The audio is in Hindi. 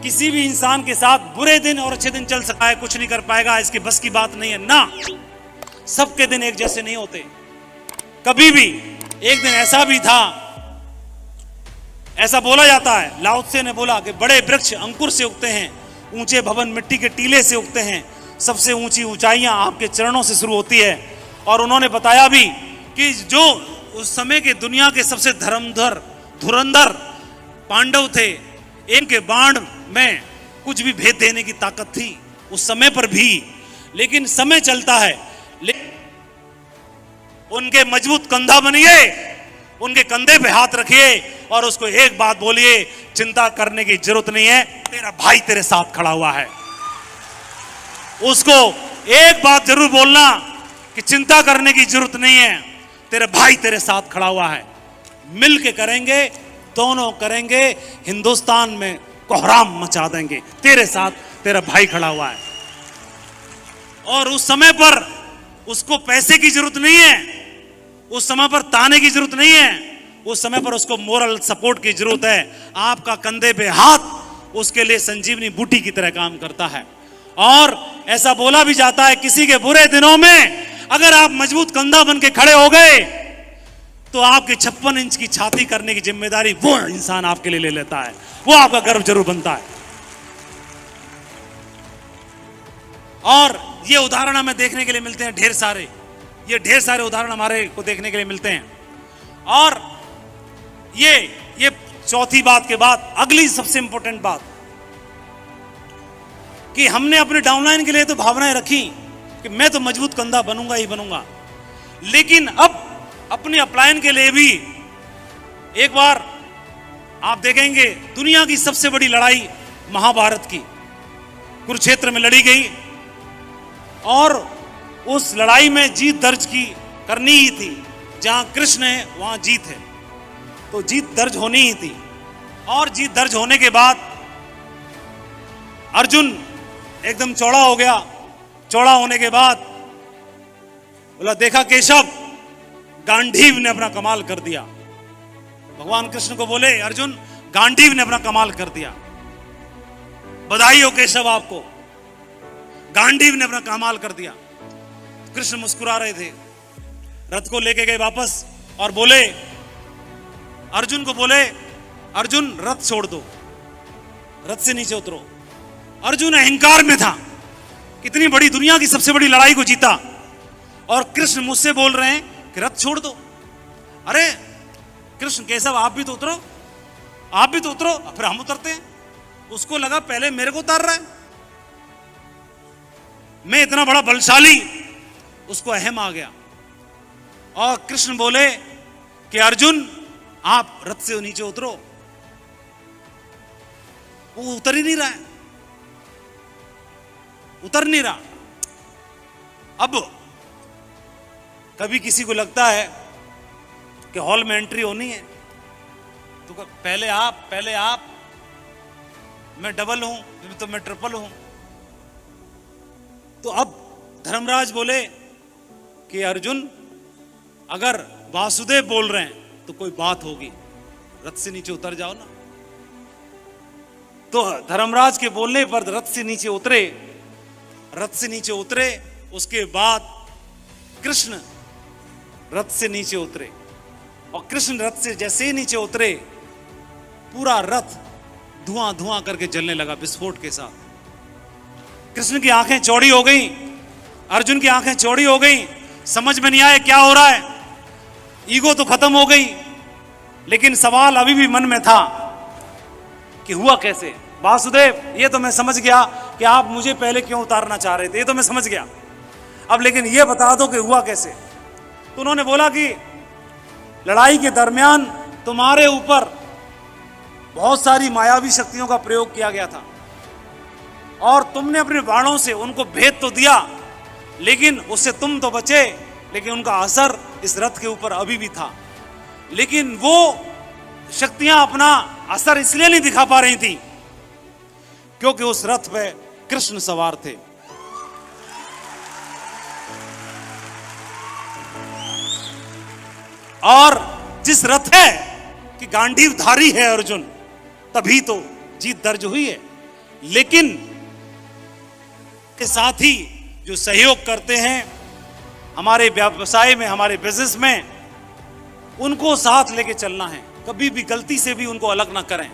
किसी भी इंसान के साथ बुरे दिन और अच्छे दिन चल सकता है, कुछ नहीं कर पाएगा, इसकी बस की बात नहीं है ना। सबके दिन एक जैसे नहीं होते। कभी भी एक दिन ऐसा भी था, ऐसा बोला जाता है, लाओ त्से ने बोला कि बड़े वृक्ष अंकुर से उगते हैं, ऊंचे भवन मिट्टी के टीले से उगते हैं, सबसे ऊंची ऊंचाइयां आपके चरणों से शुरू होती है। और उन्होंने बताया भी कि जो उस समय के दुनिया के सबसे धुरंधर पांडव थे, इनके बाण में कुछ भी भेद देने की ताकत थी उस समय पर भी। लेकिन समय चलता है, उनके मजबूत कंधा बनिए, उनके कंधे पे हाथ रखिए और उसको एक बात बोलिए, चिंता करने की जरूरत नहीं है, तेरा भाई तेरे साथ खड़ा हुआ है। उसको एक बात जरूर बोलना कि चिंता करने की जरूरत नहीं है, तेरे भाई तेरे साथ खड़ा हुआ है। मिल के करेंगे, दोनों करेंगे, हिंदुस्तान में कोहराम मचा देंगे, तेरे साथ तेरा भाई खड़ा हुआ है। और उस समय पर उसको पैसे की जरूरत नहीं है, उस समय पर ताने की जरूरत नहीं है, उस समय पर उसको मोरल सपोर्ट की जरूरत है। आपका कंधे पे हाथ उसके लिए संजीवनी बूटी की तरह काम करता है। और ऐसा बोला भी जाता है, किसी के बुरे दिनों में अगर आप मजबूत कंधा बन के खड़े हो गए तो आपके 56 इंच की छाती करने की जिम्मेदारी वो इंसान आपके लिए ले लेता है, वो आपका गर्व जरूर बनता है। और ये उदाहरण हमें देखने के लिए मिलते हैं ढेर सारे, ये ढेर सारे उदाहरण हमारे को देखने के लिए मिलते हैं। और ये चौथी बात के बाद अगली सबसे इंपॉर्टेंट बात कि हमने अपने डाउनलाइन के लिए तो भावनाएं रखी कि मैं तो मजबूत कंधा बनूंगा ही बनूंगा, लेकिन अब अपने अपलायन के लिए भी एक बार आप देखेंगे, दुनिया की सबसे बड़ी लड़ाई महाभारत की कुरुक्षेत्र में लड़ी गई और उस लड़ाई में जीत दर्ज करनी ही थी। जहां कृष्ण है वहां जीत है, तो जीत दर्ज होनी ही थी। और जीत दर्ज होने के बाद अर्जुन एकदम चौड़ा हो गया। चौड़ा होने के बाद बोला, देखा केशव, गांडीव ने अपना कमाल कर दिया। भगवान कृष्ण को बोले, अर्जुन गांडीव ने अपना कमाल कर दिया, बधाई हो केशव आपको, गांडीव ने अपना कमाल कर दिया। कृष्ण मुस्कुरा रहे थे, रथ को लेके गए वापस और बोले, अर्जुन को बोले, अर्जुन रथ छोड़ दो, रथ से नीचे उतरो। अर्जुन अहंकार में था, कितनी बड़ी दुनिया की सबसे बड़ी लड़ाई को जीता और कृष्ण मुझसे बोल रहे हैं कि रथ छोड़ दो। अरे कृष्ण, केशव आप भी तो उतरो, आप भी तो उतरो, फिर हम उतरते हैं। उसको लगा पहले मेरे को उतार रहा है, मैं इतना बड़ा बलशाली, उसको अहम आ गया। और कृष्ण बोले कि अर्जुन आप रथ से नीचे उतरो। वो उतर ही नहीं रहा है, उतर नहीं रहा। अब कभी किसी को लगता है कि हॉल में एंट्री होनी है तो पहले आप, मैं डबल हूं तो मैं ट्रिपल हूं। तो अब धर्मराज बोले कि अर्जुन, अगर वासुदेव बोल रहे हैं तो कोई बात होगी, रथ से नीचे उतर जाओ ना। तो धर्मराज के बोलने पर रथ से नीचे उतरे। रथ से नीचे उतरे, उसके बाद कृष्ण रथ से नीचे उतरे और कृष्ण रथ से जैसे ही नीचे उतरे, पूरा रथ धुआं धुआं करके जलने लगा विस्फोट के साथ। कृष्ण की आंखें चौड़ी हो गई, अर्जुन की आंखें चौड़ी हो गई, समझ में नहीं आया क्या हो रहा है। ईगो तो खत्म हो गई, लेकिन सवाल अभी भी मन में था कि हुआ कैसे। वासुदेव, ये तो मैं समझ गया कि आप मुझे पहले क्यों उतारना चाह रहे थे, ये तो मैं समझ गया, अब लेकिन ये बता दो कि हुआ कैसे। तो उन्होंने बोला कि लड़ाई के दरमियान तुम्हारे ऊपर बहुत सारी मायावी शक्तियों का प्रयोग किया गया था और तुमने अपने बाणों से उनको भेद तो दिया, लेकिन उससे तुम तो बचे, लेकिन उनका असर इस रथ के ऊपर अभी भी था। लेकिन वो शक्तियां अपना असर इसलिए नहीं दिखा पा रही थी क्योंकि उस रथ पे कृष्ण सवार थे। और जिस रथ है कि गांडीव धारी है अर्जुन, तभी तो जीत दर्ज हुई है। लेकिन के साथ ही जो सहयोग करते हैं हमारे व्यवसाय में, हमारे बिजनेस में, उनको साथ लेके चलना है। कभी भी गलती से भी उनको अलग ना करें।